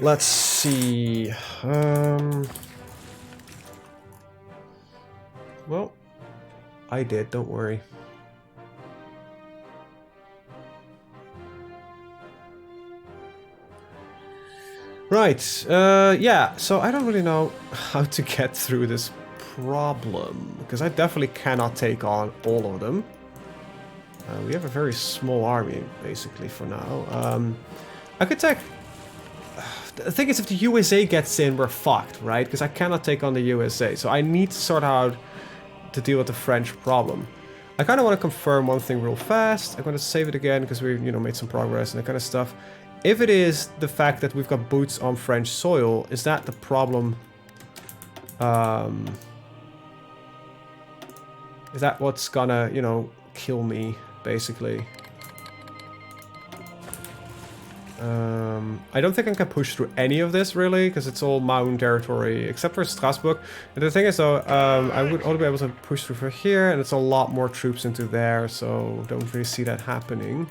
Let's see. Well, I did, don't worry. Right, yeah, so I don't really know how to get through this problem, because I definitely cannot take on all of them. We have a very small army, basically, for now. I could take... The thing is, if the USA gets in, we're fucked, right? Because I cannot take on the USA, so I need to sort out to deal with the French problem. I kind of want to confirm one thing real fast. I'm going to save it again, because we, you know, made some progress and that kind of stuff. If it is the fact that we've got boots on French soil, is that the problem? Is that what's gonna, you know, kill me, basically? I don't think I can push through any of this, really, because it's all mountain territory, except for Strasbourg. And the thing is, though, I would only be able to push through for here, and it's a lot more troops into there, so don't really see that happening.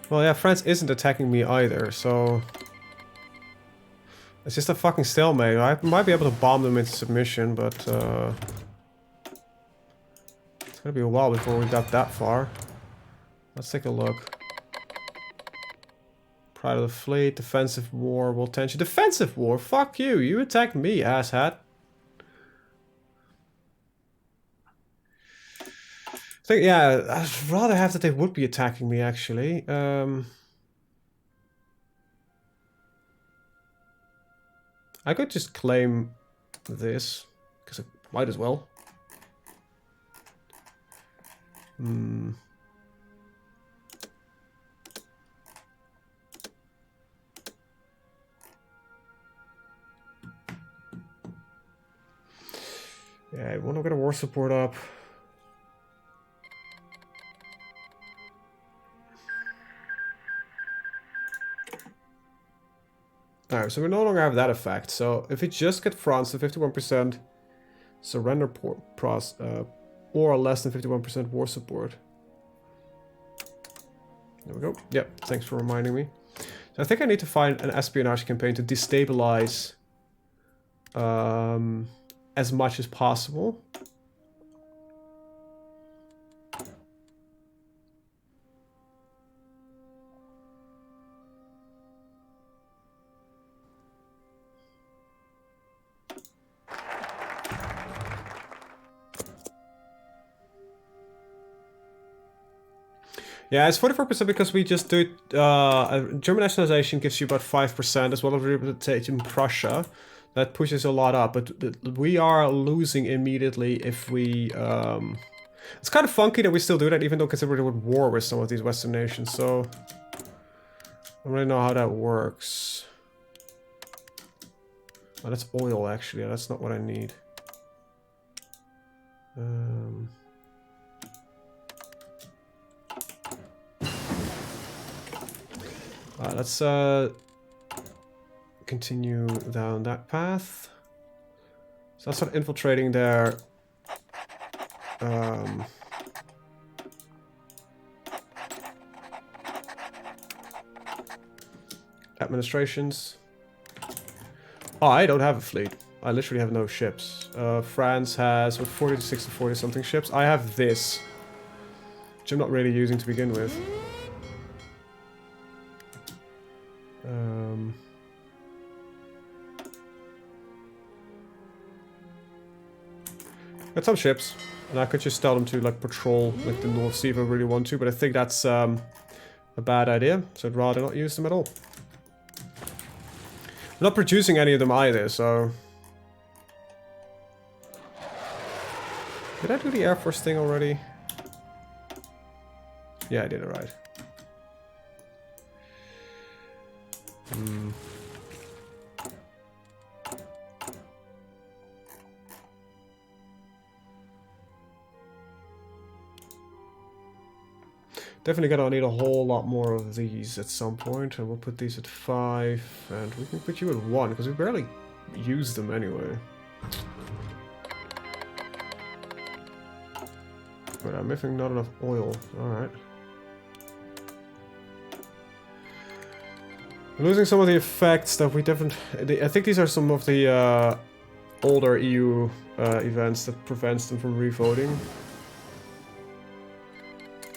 Well, yeah, France isn't attacking me either, so... It's just a fucking stalemate. I might be able to bomb them into submission, but... It's gonna be a while before we got that far. Let's take a look. Pride of the Fleet, defensive war, world tension. Defensive war? Fuck you! You attack me, asshat. I think, yeah, I'd rather have that they would be attacking me, actually. I could just claim this, because I might as well. Yeah, I want to get a war support up. Alright, so we no longer have that effect. So if we just get France to 51% surrender or less than 51% war support. There we go. Yep, thanks for reminding me. So I think I need to find an espionage campaign to destabilize as much as possible. Yeah, it's 44% because we just do it, German nationalization gives you about 5%, as well as representation in Prussia. That pushes a lot up, but we are losing immediately if we... It's kind of funky that we still do that, even though considering we're at war with some of these Western nations, so... I don't really know how that works. Oh, that's oil, actually. That's not what I need. Let's continue down that path. So let's start infiltrating their administrations. Oh, I don't have a fleet. I literally have no ships. France has, what, 40 to 60, 40 something ships. I have this, which I'm not really using to begin with. Got some ships, and I could just tell them to like patrol like the North Sea if I really want to, but I think that's a bad idea, so I'd rather not use them at all. I'm not producing any of them either, so... Did I do the Air Force thing already? Yeah, I did it right. Definitely gonna need a whole lot more of these at some point, and we'll put these at 5, and we can put you at 1, because we barely use them anyway. But I'm missing not enough oil. Alright. We're losing some of the effects that we definitely... I think these are some of the older EU events that prevents them from revoting.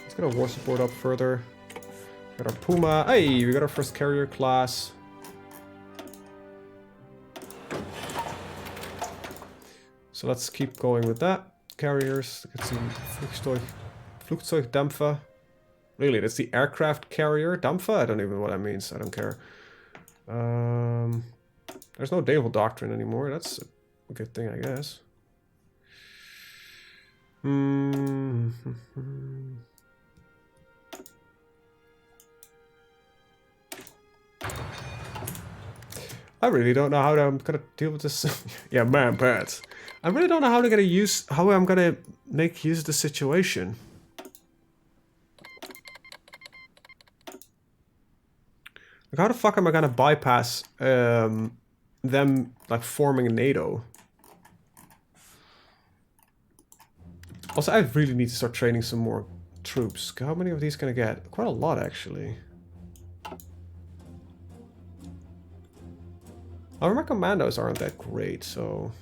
Let's get our war support up further. Got our Puma. Hey, we got our first carrier class. So let's keep going with that. Carriers. Get some Flugzeugdampfer. Really, that's the aircraft carrier? Dampfer? I don't even know what that means. I don't care. There's no naval doctrine anymore. That's a good thing, I guess. I really don't know how I'm gonna deal with this. Yeah, man, bad. I really don't know how I'm gonna make use of the situation. Like, how the fuck am I gonna bypass them like forming NATO? Also, I really need to start training some more troops. How many of these can I get? Quite a lot, actually. However, my commandos aren't that great, so...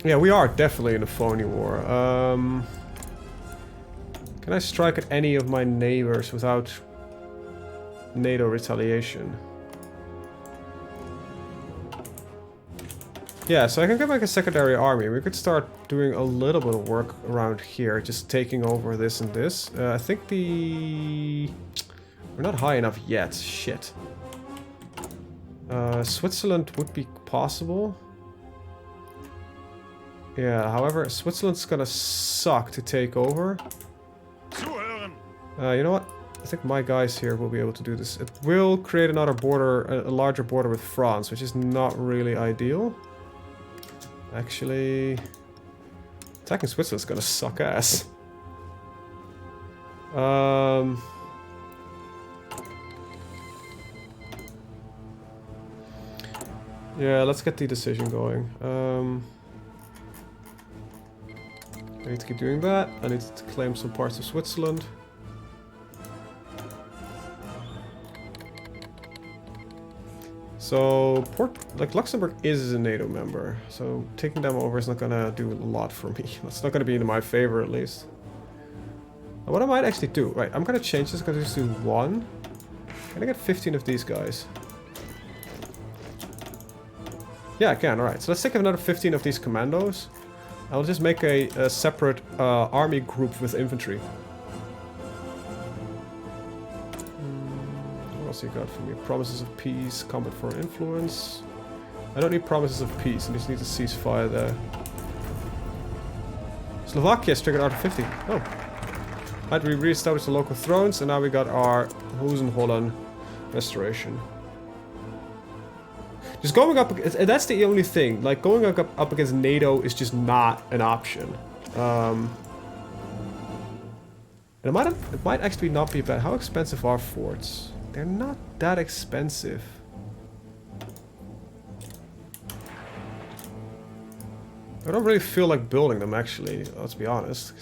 Yeah, we are definitely in a phony war. Can I strike at any of my neighbors without NATO retaliation? Yeah, so I can get like a secondary army. We could start doing a little bit of work around here, just taking over this and this. I think we're not high enough yet. Shit. Switzerland would be possible. Yeah, however, Switzerland's gonna suck to take over. You know what? I think my guys here will be able to do this. It will create another border, a larger border with France, which is not really ideal. Actually, attacking Switzerland's gonna suck ass. Yeah, let's get the decision going. I need to keep doing that. I need to claim some parts of Switzerland. So, Luxembourg is a NATO member, so taking them over is not gonna do a lot for me. That's not gonna be in my favor, at least. Now, what I might actually do, right, I'm gonna change this, I'm gonna just do 1. Can I get 15 of these guys? Yeah, I can, alright. So let's take another 15 of these commandos. I'll just make a separate army group with infantry. What else you got for me? Promises of peace, combat for influence. I don't need promises of peace, I just need to ceasefire there. Slovakia's triggered Article 50. Oh. Right, we re-established the local thrones, and now we got our Hohenzollern restoration. Just going up, that's the only thing. Like, going up against NATO is just not an option. And it might actually not be bad. How expensive are forts? They're not that expensive. I don't really feel like building them, actually. Let's be honest.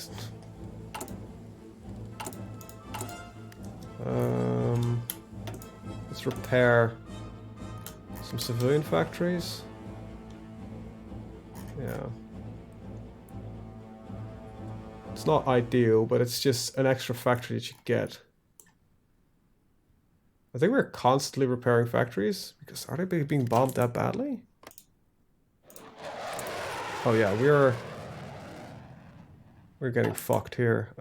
Let's repair some civilian factories. Yeah. It's not ideal, but it's just an extra factory that you get. I think we're constantly repairing factories, because are they being bombed that badly? Oh yeah, we're getting fucked here.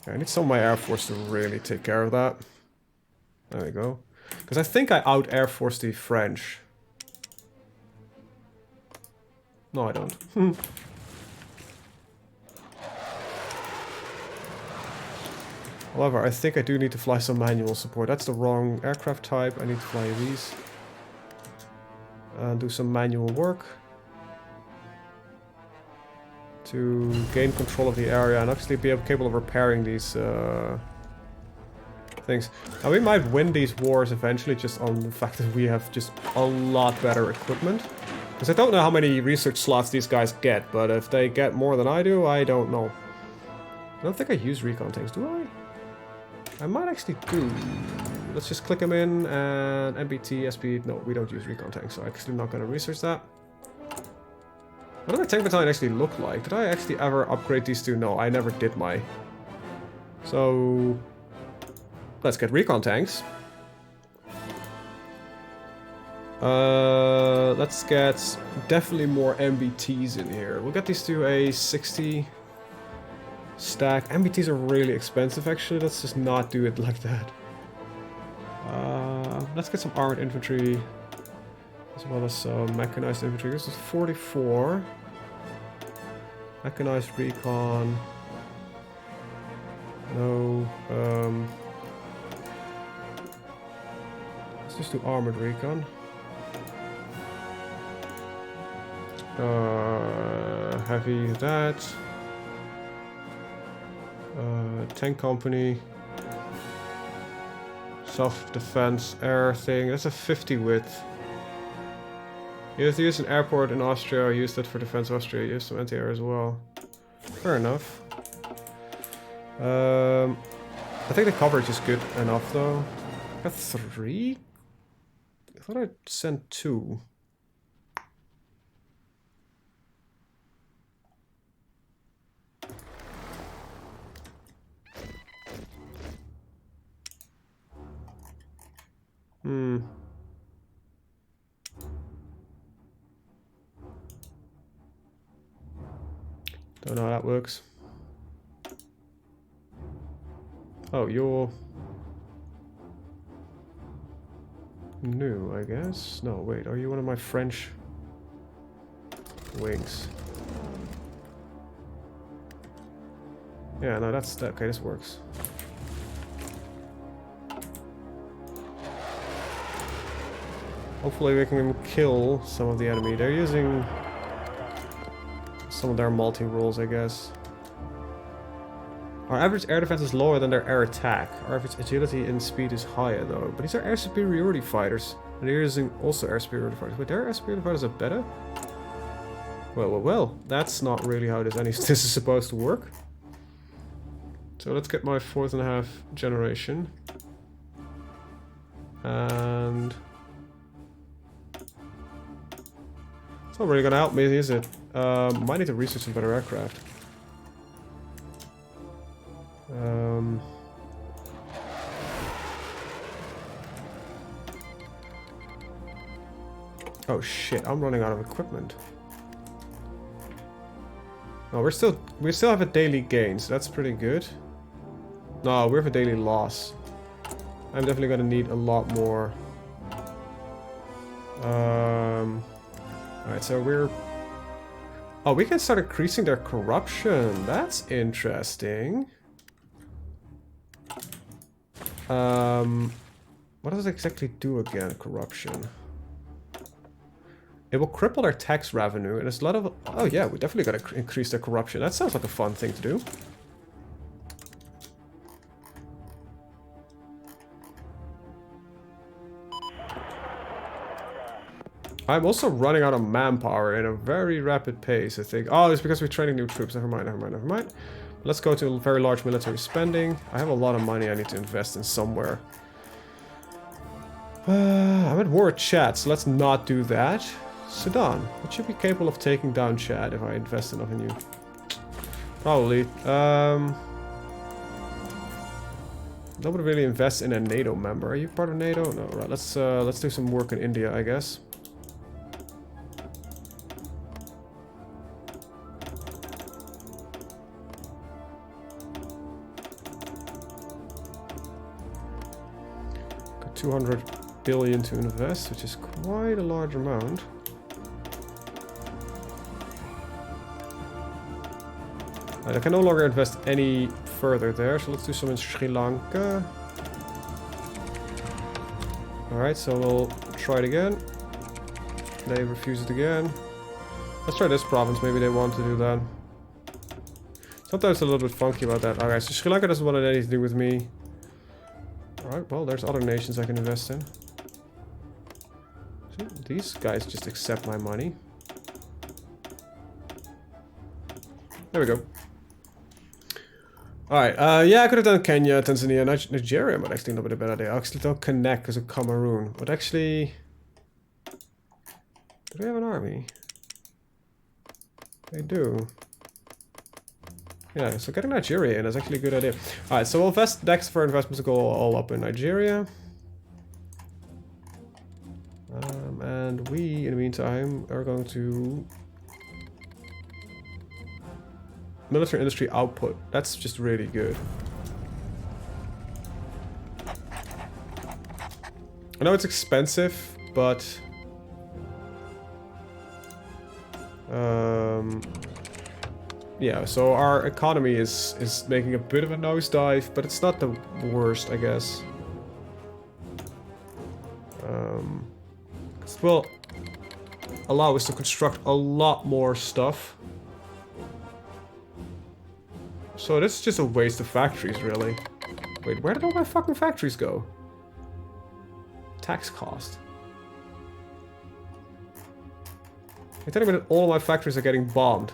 I need some of my Air Force to really take care of that. There we go. Because I think I out-Air Force the French. No, I don't. However, I think I do need to fly some manual support. That's the wrong aircraft type. I need to fly these. And do some manual work. To gain control of the area and actually be capable of repairing these things. Now we might win these wars eventually just on the fact that we have just a lot better equipment. Because I don't know how many research slots these guys get, but if they get more than I do, I don't know. I don't think I use recon tanks, do I? I might actually do. Let's just click them in, and MBT, SP, no, we don't use recon tanks, so I'm actually not going to research that. What did my tank battalion actually look like? Did I actually ever upgrade these two? No, I never did my... So... let's get recon tanks. Let's get definitely more MBTs in here. We'll get these to a 60 stack. MBTs are really expensive actually. Let's just not do it like that. Let's get some armored infantry as well as some mechanized infantry. This is 44. Mechanized recon. No. Let's just do armored recon. Heavy that. Tank company. Self-defense air thing. That's a 50 width. You have to use an airport in Austria. I used that for defense Austria. Use some anti-air as well. Fair enough. I think the coverage is good enough though. I got 3? I thought I'd send 2. Don't know how that works. Oh, you're new, I guess? No, wait, are you one of my French wings? Yeah, no, that's okay, this works. Hopefully we can kill some of the enemy. They're using some of their multi-rolls, I guess. Our average air defense is lower than their air attack. Our average agility and speed is higher though. But these are air superiority fighters. And they're using also air superiority fighters. But their air superiority fighters are better? Well. That's not really how this is supposed to work. So let's get my 4.5 generation. And... it's not really gonna help me, is it? Might need to research some better aircraft. Oh shit, I'm running out of equipment. No, we still have a daily gain, so that's pretty good. No, we have a daily loss. I'm definitely gonna need a lot more. Alright, so we're... oh, we can start increasing their corruption. That's interesting. What does it exactly do again, corruption? It will cripple their tax revenue, and there's a lot of... oh yeah, we definitely gotta increase their corruption. That sounds like a fun thing to do. I'm also running out of manpower at a very rapid pace, I think. Oh, it's because we're training new troops. Never mind. Let's go to very large military spending. I have a lot of money I need to invest in somewhere. I'm at war with Chad, so let's not do that. Sudan. It should be capable of taking down Chad if I invest enough in you. Probably. Nobody really invests in a NATO member. Are you part of NATO? No, right. Let's do some work in India, I guess. Got 200 billion to invest, which is quite a large amount. I can no longer invest any further there, so let's do some in Sri Lanka. Alright, so we'll try it again. They refuse it again. Let's try this province, maybe they want to do that. Sometimes it's a little bit funky about that. Alright, so Sri Lanka doesn't want anything to do with me. Alright, well, there's other nations I can invest in. So these guys just accept my money. There we go. Alright, yeah, I could have done Kenya, Tanzania, Nigeria might actually not be a bad idea. I actually don't connect because of Cameroon. But actually... Do they have an army? They do. Yeah, so getting Nigeria in is actually a good idea. Alright, so we'll invest next for investments to go all up in Nigeria. And we, in the meantime, are going to... Military industry output. That's just really good. I know it's expensive, but... yeah, so our economy is making a bit of a nosedive, but it's not the worst, I guess. It will allow us to construct a lot more stuff. So this is just a waste of factories, really. Wait, where did all my fucking factories go? Tax cost. You're telling me that all my factories are getting bombed.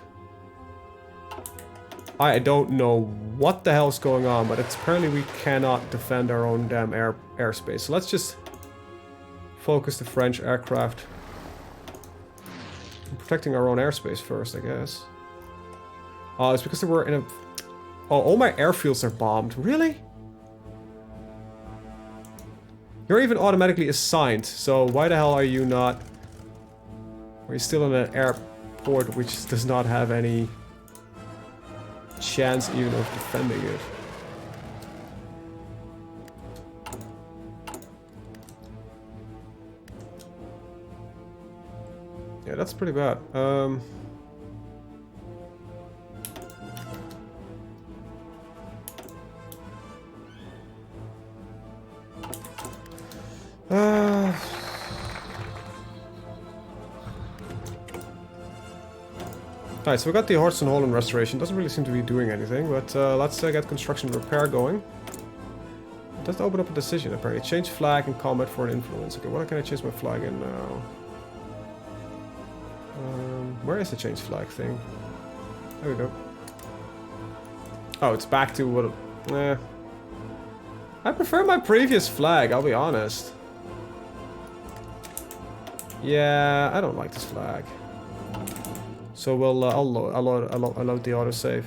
I don't know what the hell's going on, but it's apparently we cannot defend our own damn airspace. So let's just focus the French aircraft on protecting our own airspace first, I guess. Oh, it's because they were in a... Oh, all my airfields are bombed. Really? You're even automatically assigned, so why the hell are you not... Are you still in an airport which does not have any chance even of defending it? Yeah, that's pretty bad. Alright, so we got the Horse and Holland restoration. Doesn't really seem to be doing anything, but let's get construction and repair going. It does open up a decision, apparently. Change flag in combat for an influence. Okay, what can I change my flag in now? Where is the change flag thing? There we go. Oh, it's back to what... I prefer my previous flag, I'll be honest. Yeah, I don't like this flag. So we'll I'll load the autosave.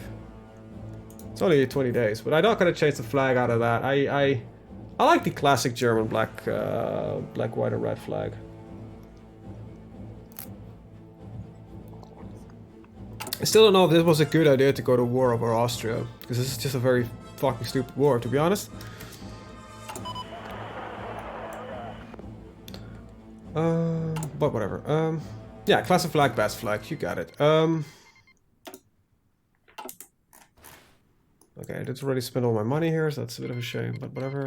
It's only 20 days, but I'm not gonna change the flag out of that. I like the classic German black, white, and red flag. I still don't know if this was a good idea to go to war over Austria, because this is just a very fucking stupid war, to be honest. But whatever. Yeah, classic flag, best flag, you got it. Okay, I did already spend all my money here, so that's a bit of a shame, but whatever.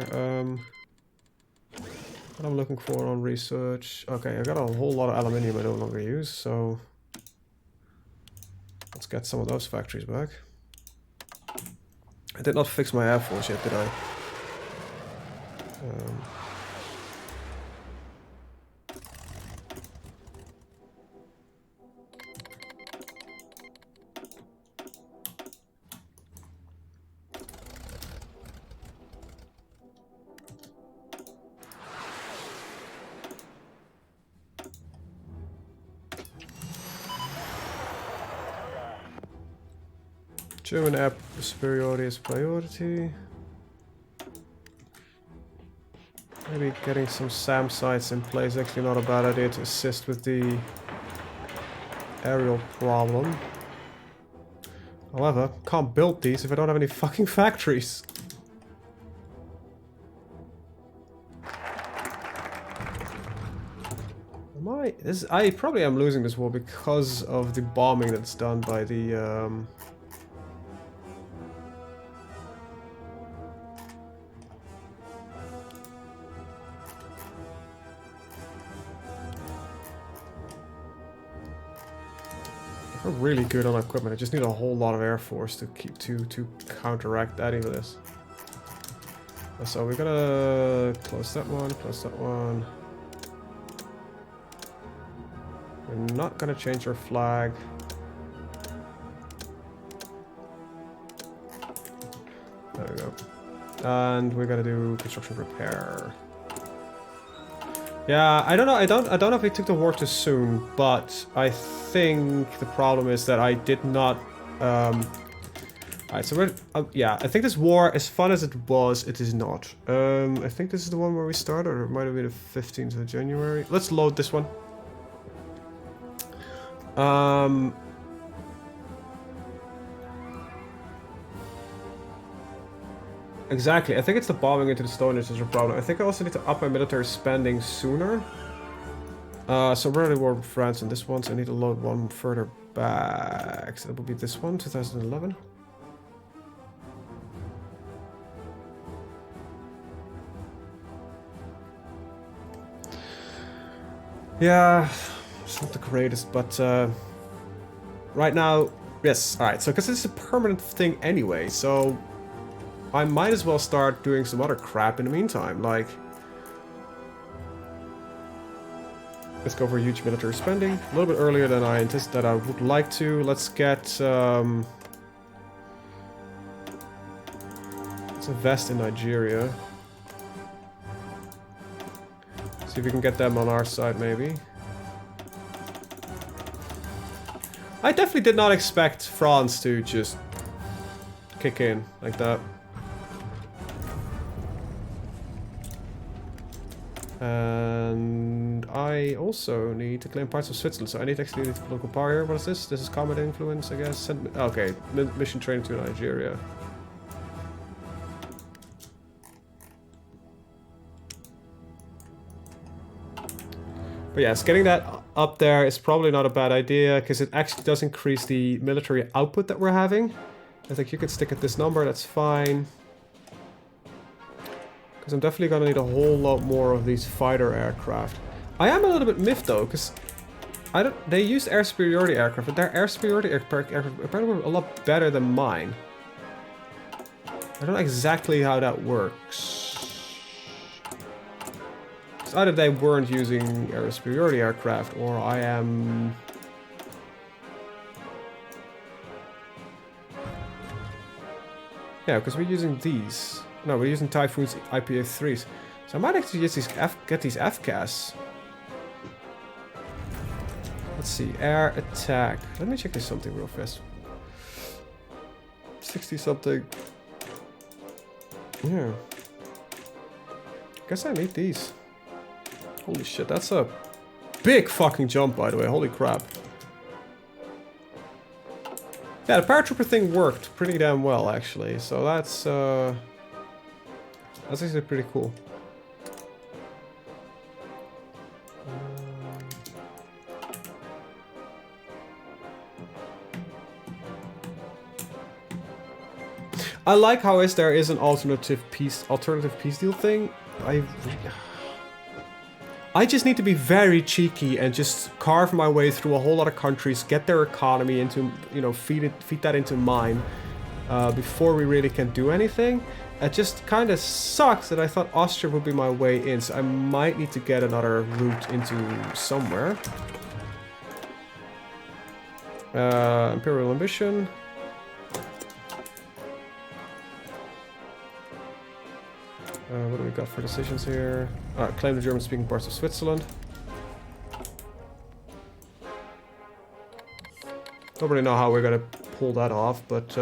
What I'm looking for on research. Okay, I got a whole lot of aluminium I no longer use, so let's get some of those factories back. I did not fix my Air Force yet, did I? German air superiority is priority. Maybe getting some SAM sites in place is actually not a bad idea to assist with the aerial problem. However, can't build these if I don't have any fucking factories. I probably am losing this war because of the bombing that's done by the we're really good on equipment. I just need a whole lot of air force to keep to counteract any of this. So we're gonna close that one, close that one. We're not gonna change our flag. There we go. And we're gonna do construction repair. Yeah, I don't know. I don't know if we took the war too soon, but I think the problem is that I did not. Alright, so we're yeah. I think this war, as fun as it was, it is not. I think this is the one where we started, or it might have been the 15th of January. Let's load this one. Exactly. I think it's the bombing into the Stone Age is a problem. I think I also need to up my military spending sooner. So we're already war with France on this one, so I need to load one further back. So that will be this one, 2011. Yeah, it's not the greatest, but right now, yes. Alright, so because it's a permanent thing anyway, so I might as well start doing some other crap in the meantime, like... Let's go for huge military spending. A little bit earlier than I anticipated that I would like to. Let's get... let's invest in Nigeria. See if we can get them on our side, maybe. I definitely did not expect France to just kick in like that. And I also need to claim parts of Switzerland, so I need to actually need political power here. What is this? This is combat influence, I guess. Okay, mission training to Nigeria. But yes, getting that up there is probably not a bad idea, because it actually does increase the military output that we're having. I think you can stick at this number, that's fine. Because I'm definitely going to need a whole lot more of these fighter aircraft. I am a little bit miffed though, because they used air superiority aircraft, but their air superiority aircraft apparently were a lot better than mine. I don't know exactly how that works. It's either they weren't using air superiority aircraft, or I am... Yeah, because we're using these. No, we're using Typhoon's IPA-3s. So I might actually use these get these FCAS. Let's see, air attack. Let me check this something real fast. 60 something. Yeah. Guess I need these. Holy shit, that's a big fucking jump, by the way. Holy crap. Yeah, the paratrooper thing worked pretty damn well, actually. So that's actually pretty cool. I like how there is an alternative peace deal thing. I just need to be very cheeky and just carve my way through a whole lot of countries, get their economy into, you know, feed that into mine before we really can do anything. It just kind of sucks that I thought Austria would be my way in, so I might need to get another route into somewhere. Imperial Ambition. What do we got for decisions here? Claim the German-speaking parts of Switzerland. Don't really know how we're gonna pull that off, but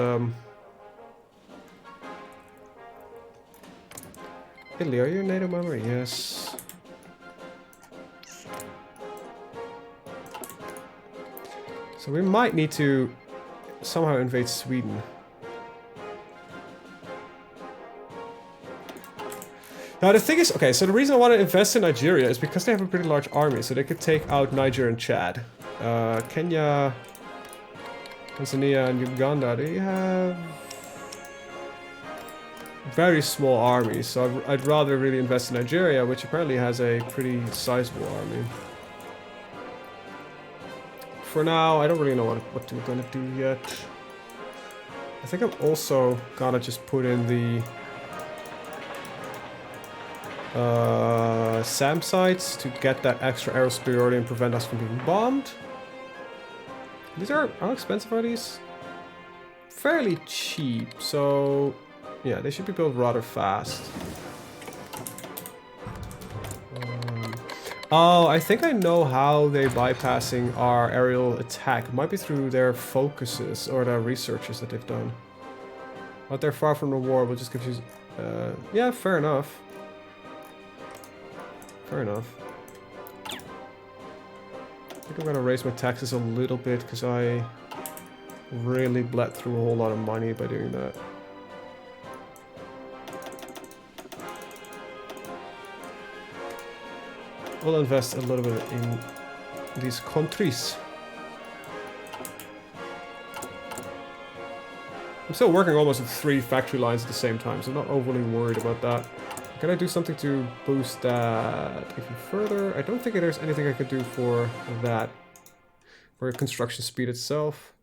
Italy, are you a NATO member? Yes. So we might need to somehow invade Sweden. Now the thing is, okay, so the reason I want to invest in Nigeria is because they have a pretty large army, so they could take out Niger and Chad. Kenya, Tanzania, and Uganda, they have very small armies, so I'd rather really invest in Nigeria, which apparently has a pretty sizable army. For now, I don't really know what we're gonna do yet. I think I'm also gonna just put in the SAM sites to get that extra aero superiority and prevent us from being bombed. These are, how expensive are these? Fairly cheap, so yeah, they should be built rather fast. Oh, I think I know how they're bypassing our aerial attack. It might be through their focuses or their researches that they've done. But they're far from the war, will just give you... yeah, fair enough. Fair enough. I think I'm gonna raise my taxes a little bit, because I really bled through a whole lot of money by doing that. We'll invest a little bit in these countries. I'm still working almost with 3 factory lines at the same time, so I'm not overly worried about that. Can I do something to boost that even further? I don't think there's anything I could do for that. For construction speed itself.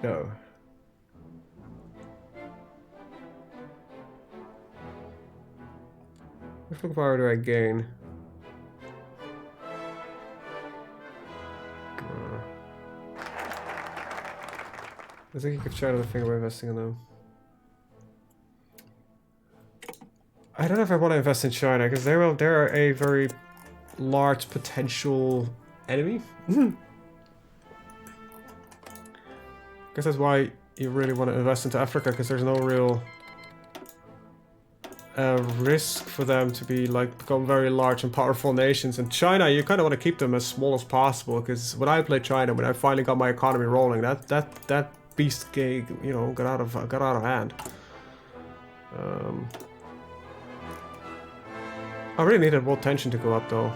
No. How much power do I gain? I think you could try another thing by investing in them. I don't know if I want to invest in China, because they're a very large potential enemy. I guess that's why you really want to invest into Africa, because there's no real risk for them to be like become very large and powerful nations. And China, you kind of want to keep them as small as possible, because when I played China, when I finally got my economy rolling, that beast gig, you know, got out of hand. I really needed world tension to go up though.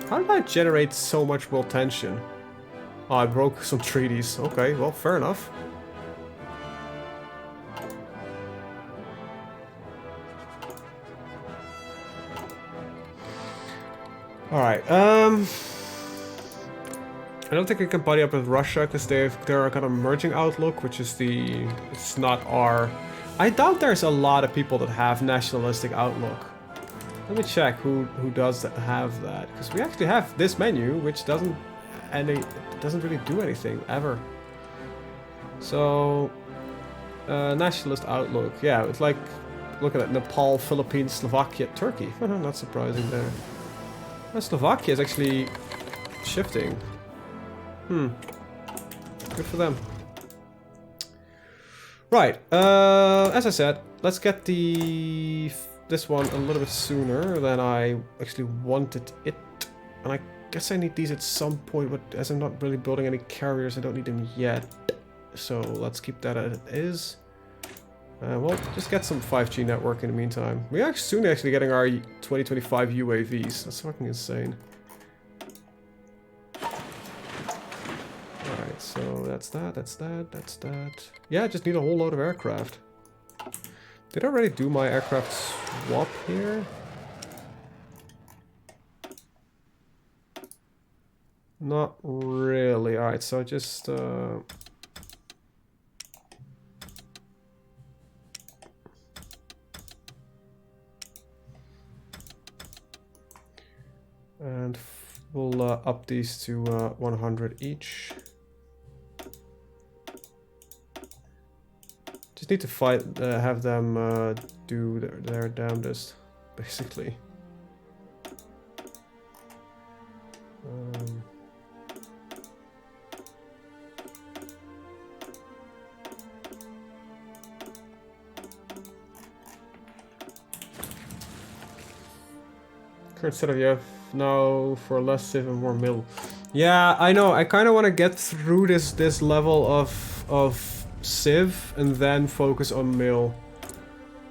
How did I generate so much world tension? Oh, I broke some treaties. Okay, well, fair enough. Alright, I don't think I can buddy up with Russia, because they're got a merging outlook, which is it's not our... I doubt there's a lot of people that have nationalistic outlook. Let me check who does have that, because we actually have this menu, which doesn't really do anything ever. So nationalist outlook, yeah, it's like look at it: Nepal, Philippines, Slovakia, Turkey. Not surprising there. Well, Slovakia is actually shifting. Good for them. Right, as I said, let's get this one a little bit sooner than I actually wanted it. And I guess I need these at some point, but as I'm not really building any carriers, I don't need them yet. So let's keep that as it is. Well, just get some 5G network in the meantime. We are soon actually getting our 2025 UAVs. That's fucking insane. Alright, so that's that. Yeah, I just need a whole load of aircraft. Did I already do my aircraft swap here? Not really. Alright, so just... and we'll up these to 100 each. Just need to have them do their damnedest, basically. Current setup you have now for less civ and more mill. Yeah, I know. I kind of want to get through this level of civ and then focus on mill.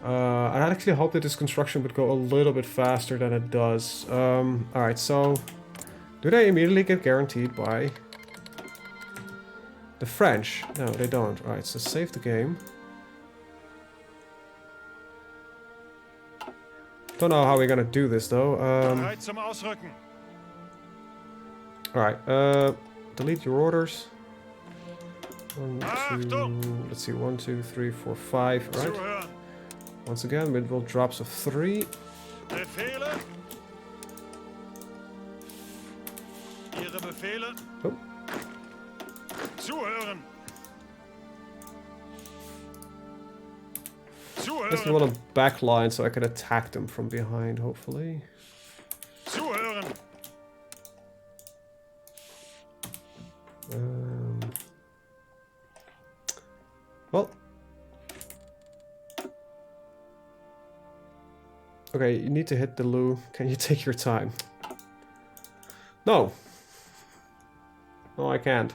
I actually hope that this construction would go a little bit faster than it does. Alright, so do they immediately get guaranteed by the French? No, they don't. Alright, so save the game. Don't know how we're gonna do this though. Bereit zum Ausrücken. Alright, delete your orders. Let's see, 1, 2, 3, 4, 5, right? Zuhören. Once again, mid-roll drops of 3. Befehle. Ihre Befehle. Oh. Zuhören. Just want a back line so I can attack them from behind, hopefully. Zuhören. Well. Okay, you need to hit the loo. Can you take your time? No. No, I can't.